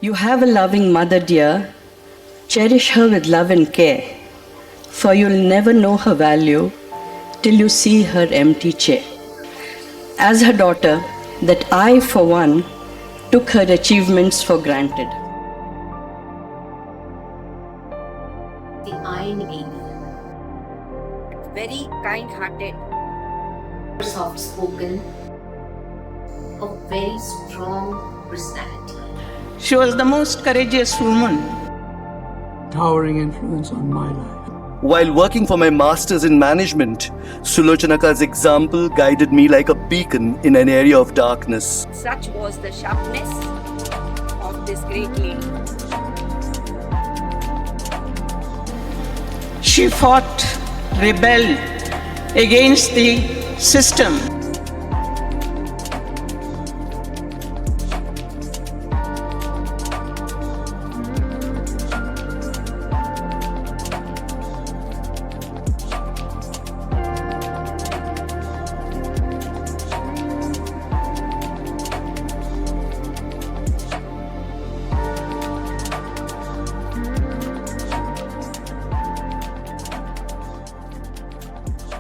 You have a loving mother, dear. Cherish her with love and care, for you'll never know her value till you see her empty chair. As her daughter, that I, for one, took her achievements for granted. The Iron Age. Very kind-hearted, soft-spoken, a very strong personality. She was the most courageous woman. Towering influence on my life. While working for my master's in management, Sulochanaka's example guided me like a beacon in an area of darkness. Such was the sharpness of this great lady. She fought, rebelled against the system.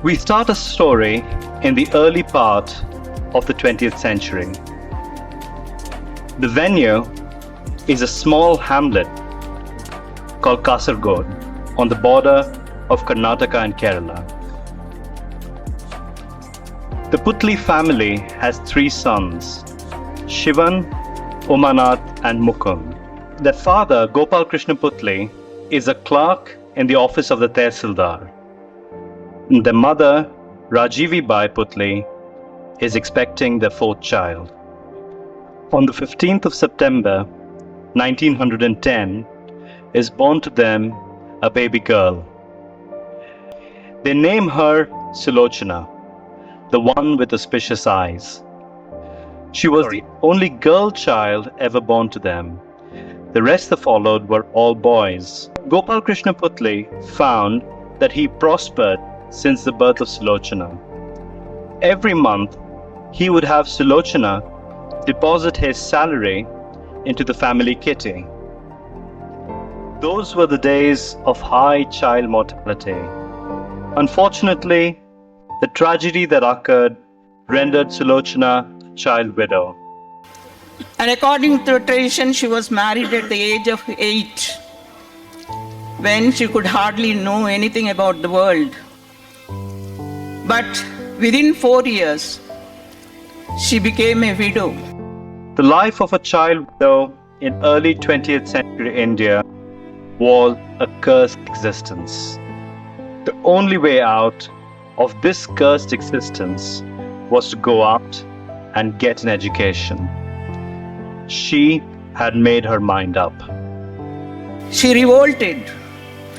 We start a story in the early part of the 20th century. The venue is a small hamlet called Kasaragod on the border of Karnataka and Kerala. The Putli family has 3 sons, Shivan, Umanath and Mukund. Their father, Gopal Krishna Putli, is a clerk in the office of the Tehsildar. The mother, Rajivi Bai Putli, is expecting their 4th child. On the 15th of September, 1910, is born to them a baby girl. They name her Sulochana, the one with auspicious eyes. She was the only girl child ever born to them. The rest that followed were all boys. Gopal Krishna Putli found that he prospered since the birth of Sulochana. Every month, he would have Sulochana deposit his salary into the family kitty. Those were the days of high child mortality. Unfortunately, the tragedy that occurred rendered Sulochana a child widow. And according to tradition, she was married at the age of 8, when she could hardly know anything about the world. But within 4 years, she became a widow. The life of a child widow in early 20th century India was a cursed existence. The only way out of this cursed existence was to go out and get an education. She had made her mind up. She revolted.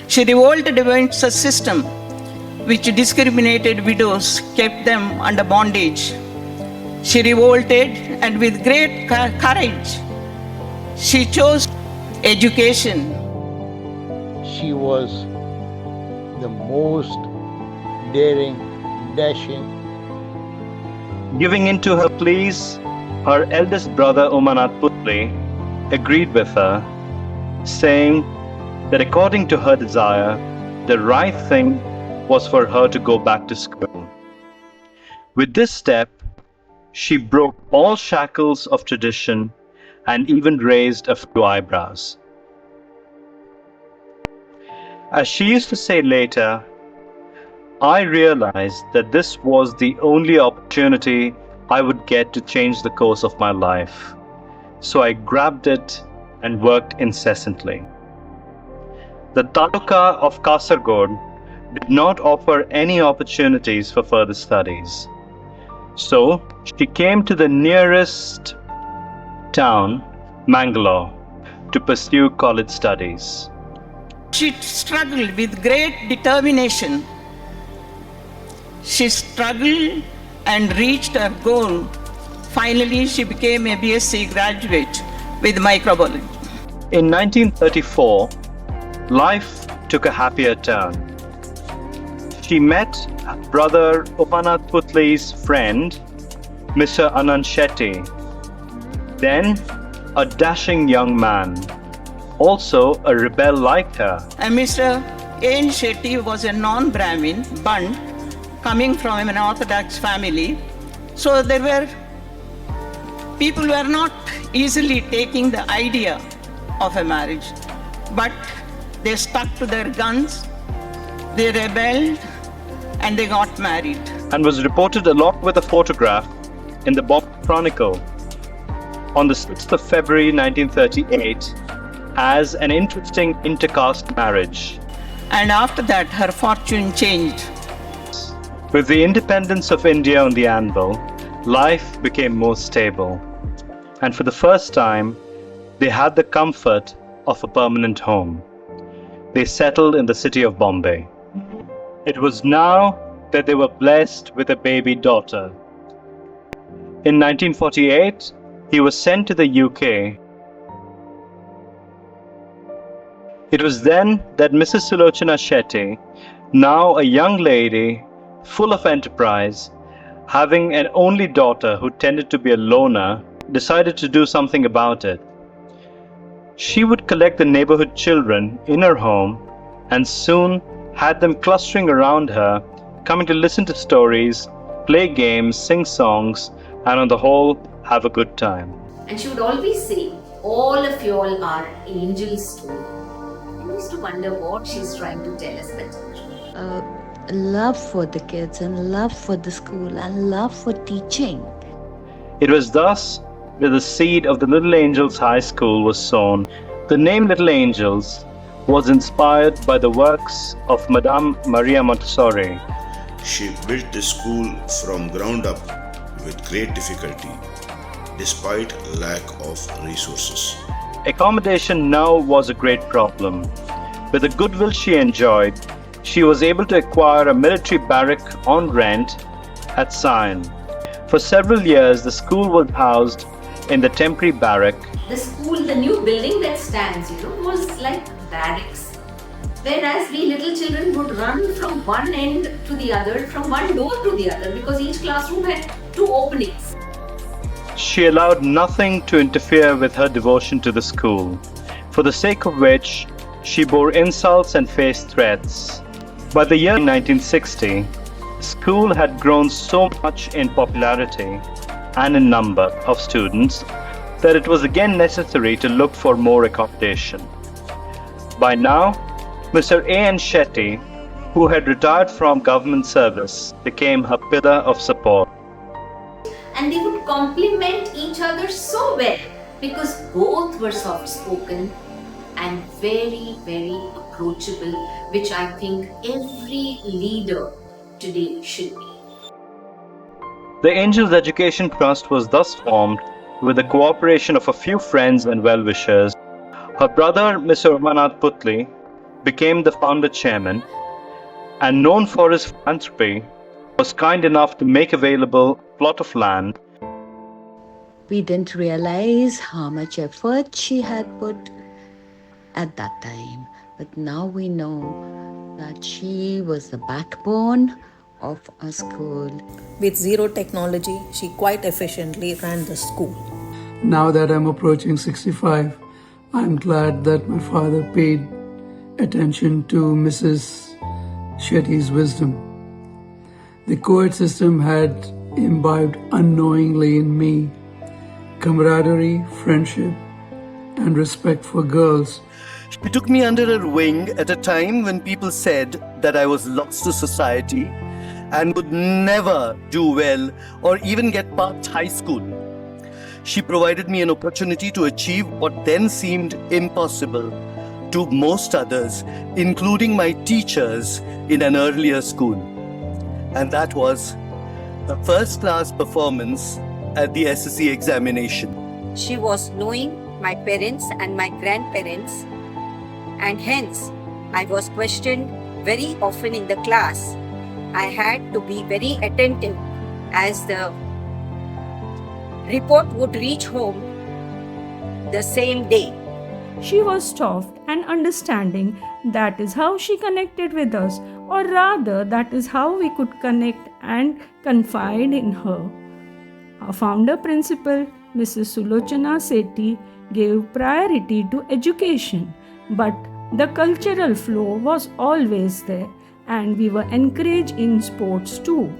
She revolted against a system which discriminated widows, kept them under bondage. She revolted, and with great courage, she chose education. She was the most daring, dashing. Giving in to her pleas, her eldest brother Umanath Putli agreed with her, saying that according to her desire, the right thing was for her to go back to school. With this step, she broke all shackles of tradition and even raised a few eyebrows. As she used to say later, I realized that this was the only opportunity I would get to change the course of my life. So I grabbed it and worked incessantly. The Taluka of Kasaragod did not offer any opportunities for further studies. So she came to the nearest town, Mangalore, to pursue college studies. She struggled with great determination. She struggled and reached her goal. Finally, she became a BSc graduate with microbiology. In 1934, life took a happier turn. She met brother Umanath Putli's friend, Mr. Sheti. Then a dashing young man, also a rebel like her. And Mr. A. Sheti was a non-Brahmin, Bund, coming from an Orthodox family. So people were not easily taking the idea of a marriage, but they stuck to their guns, they rebelled, and they got married. And was reported along with a photograph in the Bombay Chronicle on the 6th of February 1938 as an interesting intercaste marriage. And after that, her fortune changed. With the independence of India on the anvil, life became more stable. And for the first time, they had the comfort of a permanent home. They settled in the city of Bombay. It was now that they were blessed with a baby daughter. In 1948, he was sent to the UK. It was then that Mrs. Sulochana Sheti, now a young lady full of enterprise, having an only daughter who tended to be a loner, decided to do something about it. She would collect the neighborhood children in her home and soon had them clustering around her, coming to listen to stories, play games, sing songs, and on the whole, have a good time. And she would always say, all of you all are angels too. I used to wonder what she's trying to tell us that. Love for the kids and love for the school and love for teaching. It was thus that the seed of the Little Angels High School was sown. The name Little Angels was inspired by the works of Madame Maria Montessori. She built the school from ground up with great difficulty, despite lack of resources. Accommodation now was a great problem. With the goodwill she enjoyed, she was able to acquire a military barrack on rent at Sion. For several years, the school was housed in the temporary barrack. The school, the new building that stands, was like barracks. Whereas we little children would run from one end to the other, from one door to the other, because each classroom had 2 openings. She allowed nothing to interfere with her devotion to the school, for the sake of which she bore insults and faced threats. By the year 1960, the school had grown so much in popularity and in number of students that it was again necessary to look for more accommodation. By now, Mr. A.N. Sheti, who had retired from government service, became her pillar of support. And they would complement each other so well because both were soft spoken and very, very approachable, which I think every leader today should be. The Angels Education Trust was thus formed with the cooperation of a few friends and well-wishers. Her brother, Mr. Umanath Putli, became the founder chairman and, known for his philanthropy, was kind enough to make available a plot of land. We didn't realize how much effort she had put at that time, but now we know that she was the backbone of a school. With zero technology, she quite efficiently ran the school. Now that I'm approaching 65, I'm glad that my father paid attention to Mrs. Sheti's wisdom. The co-ed system had imbibed unknowingly in me camaraderie, friendship, and respect for girls. She took me under her wing at a time when people said that I was lost to society and would never do well or even get past high school. She provided me an opportunity to achieve what then seemed impossible to most others, including my teachers in an earlier school. And that was a first-class performance at the SSC examination. She was knowing my parents and my grandparents, and hence I was questioned very often in the class. I had to be very attentive as the report would reach home the same day. She was soft and understanding. That is how she connected with us, or rather, that is how we could connect and confide in her. Our founder principal, Mrs. Sulochana Sheti gave priority to education, but the cultural flow was always there, and we were encouraged in sports too.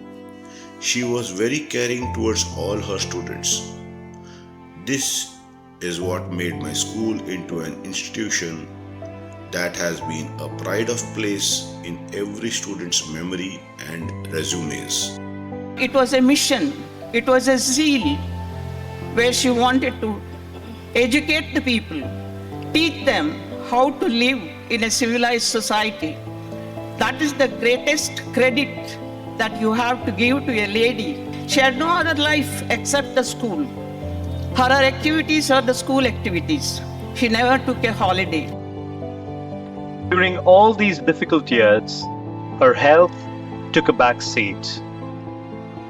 She was very caring towards all her students. This is what made my school into an institution that has been a pride of place in every student's memory and resumes. It was a mission, it was a zeal where she wanted to educate the people, teach them how to live in a civilized society. That is the greatest credit that you have to give to a lady. She had no other life except the school. Her activities are the school activities. She never took a holiday. During all these difficult years, her health took a back seat.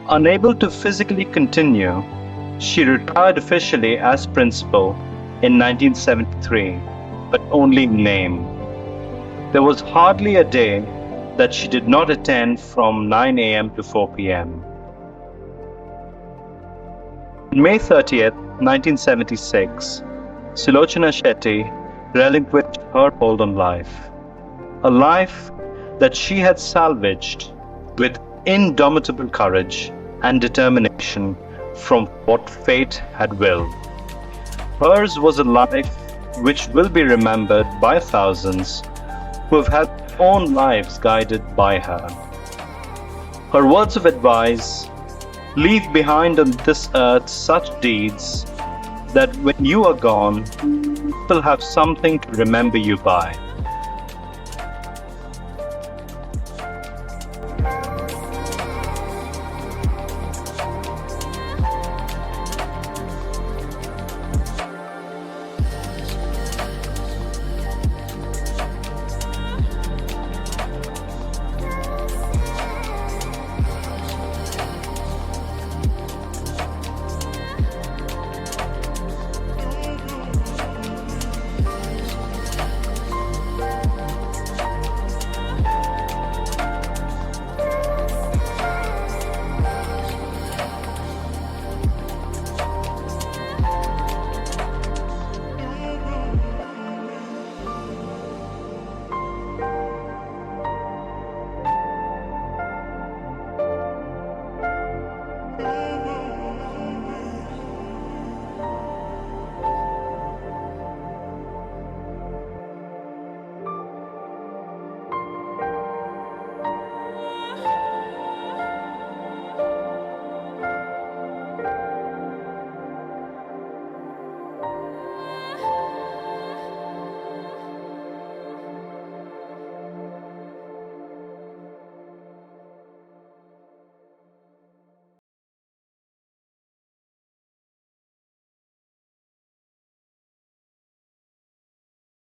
Unable to physically continue, she retired officially as principal in 1973, but only in name. There was hardly a day that she did not attend from 9 a.m. to 4 p.m. On May 30th, 1976, Sulochana Sheti relinquished her hold on life. A life that she had salvaged with indomitable courage and determination from what fate had willed. Hers was a life which will be remembered by thousands who have had their own lives guided by her. Her words of advice: leave behind on this earth such deeds that when you are gone, people have something to remember you by.